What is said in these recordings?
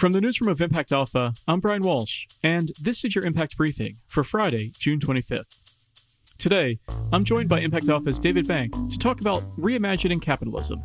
From the newsroom of Impact Alpha, I'm Brian Walsh, and this is your Impact Briefing for Friday, June 25th. Today, I'm joined by Impact Alpha's David Bank to talk about reimagining capitalism.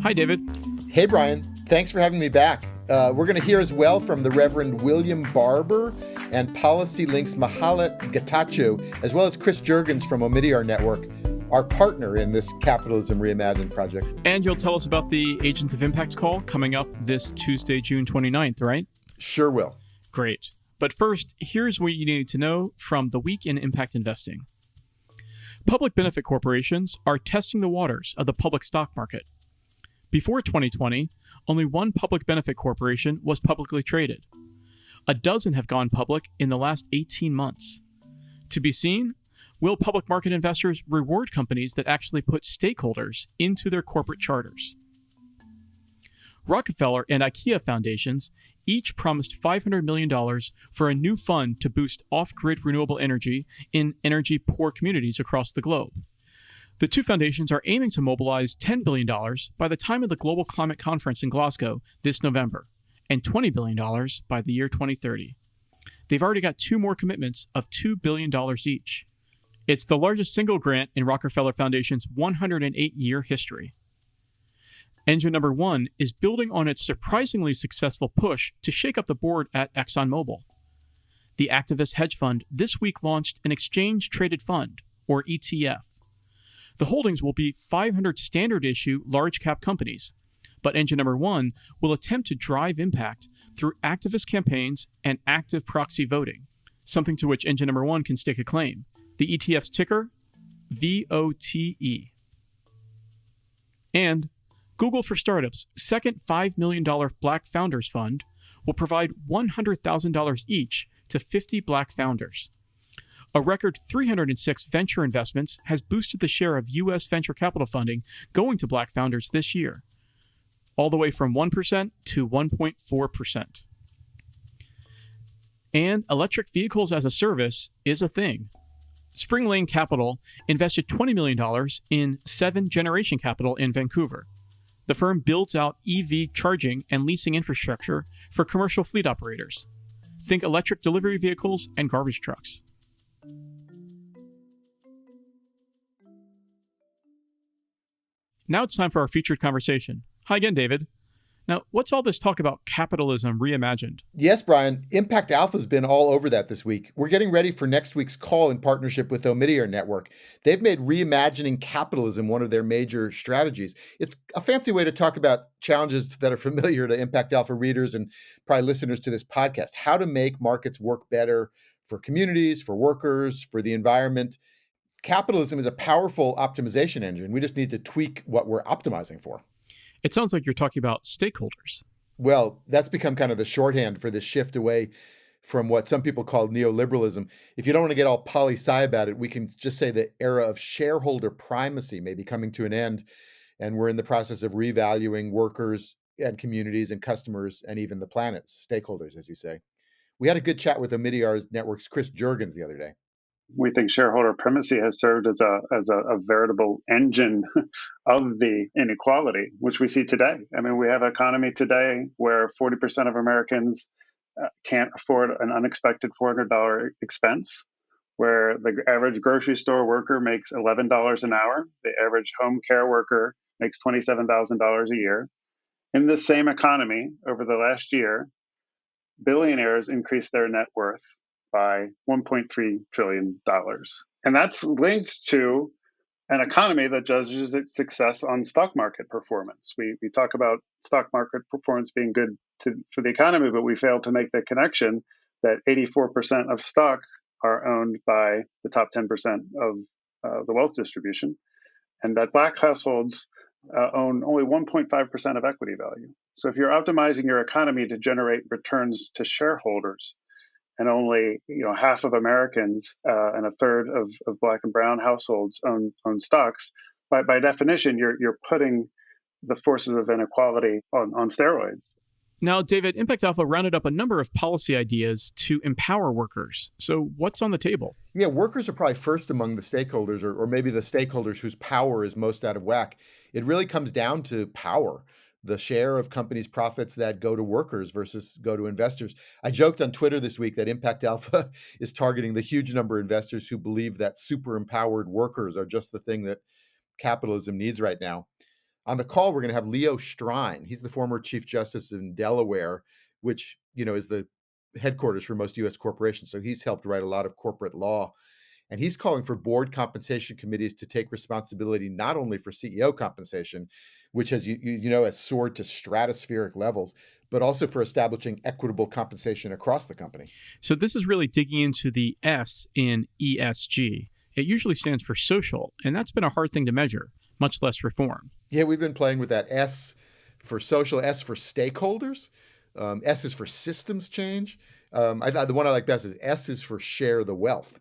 Hi, David. Hey, Brian. Thanks for having me back. We're going to hear as well from the Reverend William Barber and PolicyLink's Mahlet Getachew, as well as Chris Jurgens from Omidyar Network, our partner in this Capitalism Reimagined project. And you'll tell us about the Agents of Impact call coming up this Tuesday, June 29th, right? Sure will. Great. But first, here's what you need to know from the week in impact investing. Public benefit corporations are testing the waters of the public stock market. Before 2020, only one public benefit corporation was publicly traded. A dozen have gone public in the last 18 months. To be seen, will public market investors reward companies that actually put stakeholders into their corporate charters? Rockefeller and IKEA foundations each promised $500 million for a new fund to boost off-grid renewable energy in energy-poor communities across the globe. The two foundations are aiming to mobilize $10 billion by the time of the Global Climate Conference in Glasgow this November, and $20 billion by the year 2030. They've already got two more commitments of $2 billion each. It's the largest single grant in Rockefeller Foundation's 108-year history. Engine number one is building on its surprisingly successful push to shake up the board at ExxonMobil. The activist hedge fund this week launched an exchange-traded fund, or ETF. The holdings will be 500 standard-issue large-cap companies, but Engine number one will attempt to drive impact through activist campaigns and active proxy voting, something to which Engine number one can stake a claim. The ETF's ticker, VOTE. And Google for Startups' second $5 million Black Founders Fund will provide $100,000 each to 50 Black founders. A record 306 venture investments has boosted the share of U.S. venture capital funding going to Black founders this year, all the way from 1% to 1.4%. And electric vehicles as a service is a thing. Spring Lane Capital invested $20 million in 7 Generation Capital in Vancouver. The firm builds out EV charging and leasing infrastructure for commercial fleet operators. Think electric delivery vehicles and garbage trucks. Now it's time for our featured conversation. Hi again, David. Now, what's all this talk about capitalism reimagined? Yes, Brian. Impact Alpha's been all over that this week. We're getting ready for next week's call in partnership with Omidyar Network. They've made reimagining capitalism one of their major strategies. It's a fancy way to talk about challenges that are familiar to Impact Alpha readers and probably listeners to this podcast. How to make markets work better for communities, for workers, for the environment. Capitalism is a powerful optimization engine. We just need to tweak what we're optimizing for. It sounds like you're talking about stakeholders. Well, that's become kind of the shorthand for this shift away from what some people call neoliberalism. If you don't want to get all poli-sci about it, we can just say the era of shareholder primacy may be coming to an end, and we're in the process of revaluing workers and communities and customers and even the planet's stakeholders, as you say. We had a good chat with Omidyar Network's Chris Jurgens the other day. We think shareholder primacy has served as a veritable engine of the inequality, which we see today. I mean, we have an economy today where 40% of Americans can't afford an unexpected $400 expense, where the average grocery store worker makes $11 an hour, the average home care worker makes $27,000 a year. In this same economy, over the last year, billionaires increased their net worth by $1.3 trillion. And that's linked to an economy that judges its success on stock market performance. We talk about stock market performance being good for the economy, but we fail to make the connection that 84% of stock are owned by the top 10% of the wealth distribution, and that Black households own only 1.5% of equity value. So if you're optimizing your economy to generate returns to shareholders, and only half of Americans and a third of Black and brown households own stocks, by definition, you're putting the forces of inequality on steroids. Now, David, Impact Alpha rounded up a number of policy ideas to empower workers. So what's on the table? Yeah, workers are probably first among the stakeholders, or maybe the stakeholders whose power is most out of whack. It really comes down to power. the share of companies' profits that go to workers versus go to investors. I joked on Twitter this week that Impact Alpha is targeting the huge number of investors who believe that super empowered workers are just the thing that capitalism needs right now. On the call, we're going to have Leo Strine. He's the former Chief Justice in Delaware, which, is the headquarters for most U.S. corporations. So he's helped write a lot of corporate law. And he's calling for board compensation committees to take responsibility not only for CEO compensation, which has has soared to stratospheric levels, but also for establishing equitable compensation across the company. So this is really digging into the S in ESG. It usually stands for social, and that's been a hard thing to measure, much less reform. Yeah, we've been playing with that S for social, S for stakeholders. S is for systems change. I thought the one I like best is S is for share the wealth.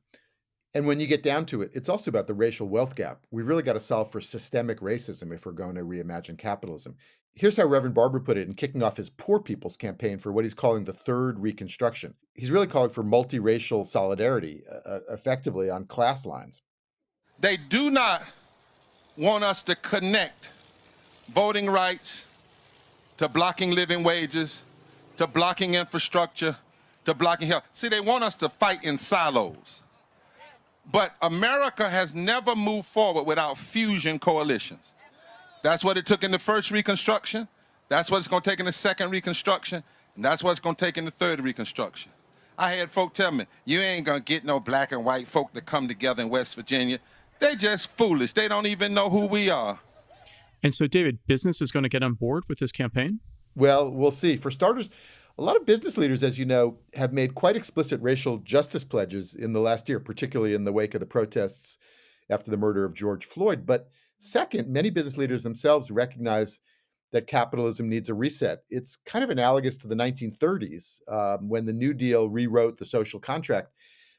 And when you get down to it, it's also about the racial wealth gap. We've really got to solve for systemic racism if we're going to reimagine capitalism. Here's how Reverend Barber put it in kicking off his Poor People's campaign for what he's calling the third Reconstruction. He's really calling for multiracial solidarity, effectively on class lines. They do not want us to connect voting rights to blocking living wages, to blocking infrastructure, to blocking health. See, they want us to fight in silos. But America has never moved forward without fusion coalitions. That's what it took in the first Reconstruction. That's what it's going to take in the second Reconstruction. And that's what it's going to take in the third Reconstruction. I had folk tell me, you ain't going to get no black and white folk to come together in West Virginia. They just foolish. They don't even know who we are. And so, David, business is going to get on board with this campaign? Well, we'll see. For starters, a lot of business leaders, as you know, have made quite explicit racial justice pledges in the last year, particularly in the wake of the protests after the murder of George Floyd. But second, many business leaders themselves recognize that capitalism needs a reset. It's kind of analogous to the 1930s when the New Deal rewrote the social contract,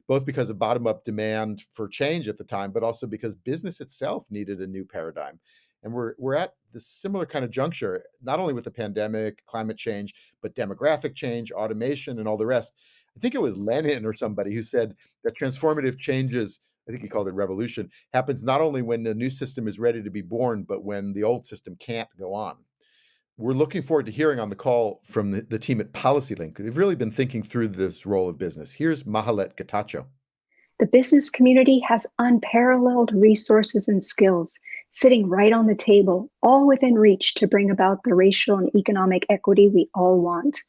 both because of bottom-up demand for change at the time, but also because business itself needed a new paradigm. And we're at this similar kind of juncture, not only with the pandemic, climate change, but demographic change, automation, and all the rest. I think it was Lenin or somebody who said that transformative changes, I think he called it revolution, happens not only when the new system is ready to be born, but when the old system can't go on. We're looking forward to hearing on the call from the team at PolicyLink. They've really been thinking through this role of business. Here's Mahlet Getachew. The business community has unparalleled resources and skills sitting right on the table, all within reach to bring about the racial and economic equity we all want.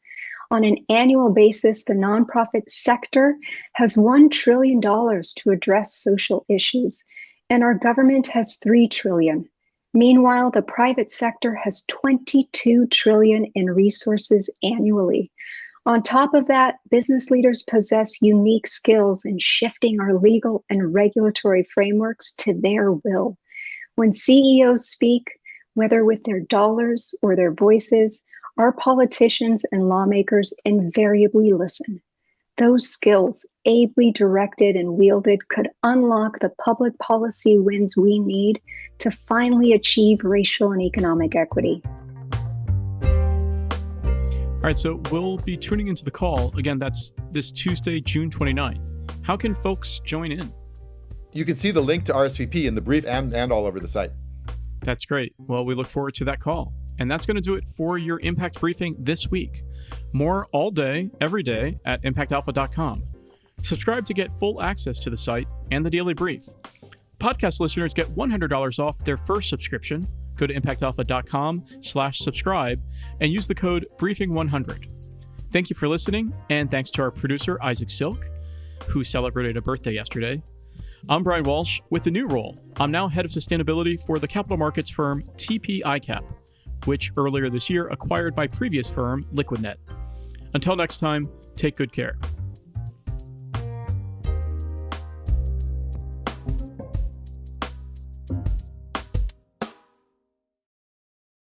On an annual basis, the nonprofit sector has $1 trillion to address social issues, and our government has $3 trillion. Meanwhile, the private sector has $22 trillion in resources annually. On top of that, business leaders possess unique skills in shifting our legal and regulatory frameworks to their will. When CEOs speak, whether with their dollars or their voices, our politicians and lawmakers invariably listen. Those skills, ably directed and wielded, could unlock the public policy wins we need to finally achieve racial and economic equity. All right, so we'll be tuning into the call. Again, that's this Tuesday, June 29th. How can folks join in? You can see the link to RSVP in the brief and all over the site. That's great. Well, we look forward to that call. And that's going to do it for your Impact Briefing this week. More all day, every day at impactalpha.com. Subscribe to get full access to the site and the daily brief. Podcast listeners get $100 off their first subscription. Go to impactalpha.com/subscribe and use the code briefing100. Thank you for listening, and thanks to our producer, Isaac Silk, who celebrated a birthday yesterday. I'm Brian Walsh with a new role. I'm now head of sustainability for the capital markets firm TP ICAP, which earlier this year acquired my previous firm, LiquidNet. Until next time, take good care.